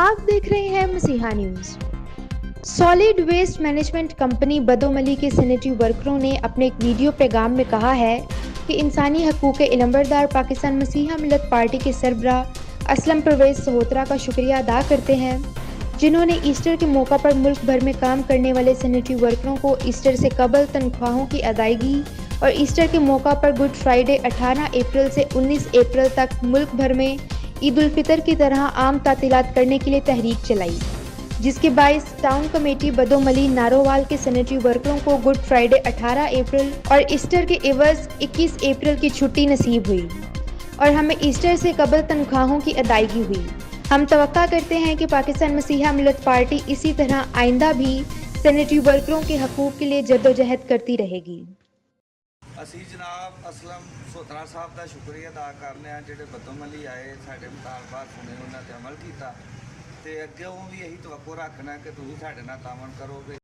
आप देख रहे हैं Masiha news. Solid waste management company Badomali के सैनिटरी वर्करों ने अपने एक वीडियो पैगाम में कहा है कि इंसानी हकूक़ के इलमबरदार पाकिस्तान मसीहा मिल्लत पार्टी के सरबराह असलम परवेज़ सहोत्रा का शुक्रिया अदा करते हैं, जिन्होंने ईस्टर के मौका पर मुल्क भर में काम करने वाले सैनिटरी वर्करों को ईस्टर से कबल तनख्वाहों की अदायगी और ईस्टर के मौका पर गुड फ्राइडे 18 अप्रैल से 19 अप्रैल तक मुल्क भर में ईद उल फितर की तरह आम तातीलात करने के लिए तहरीक चलाई, जिसके बाइस टाउन कमेटी बदोमली नारोवाल के सैनिटरी वर्करों को गुड फ्राइडे 18 अप्रैल और ईस्टर के एवज 21 अप्रैल की छुट्टी नसीब हुई और हमें ईस्टर से कबल तनख्वाहों की अदायगी हुई। हम तवक्का करते हैं कि पाकिस्तान मसीहा मिल्लत पार्टी इसी तरह आइंदा भी सैनिटरी वर्करों के हकूक़ के लिए जद्दोजहद करती रहेगी। ਅਸੀਂ जनाब असलम ਸੋਤਰਾ ਸਾਹਿਬ ਦਾ ਸ਼ੁਕਰੀਆ ਅਦਾ ਕਰਨੇ ਆ ਜਿਹੜੇ ਬਦੋਮਲੀ ਆਏ ਸਾਡੇ ਮੁਤਾਲਬਾਤ ਸੁਣੇ ਉਹਨਾਂ ਤੇ ਅਮਲ ਕੀਤਾ ਤੇ ਅੱਗੇ ਵੀ ਇਹੀ ਤਵੱਕੋ ਰੱਖਣਾ ਕਿ ਤੁਸੀਂ ਸਾਡੇ ਨਾਲ ਤਾਮਨ ਕਰੋਗੇ।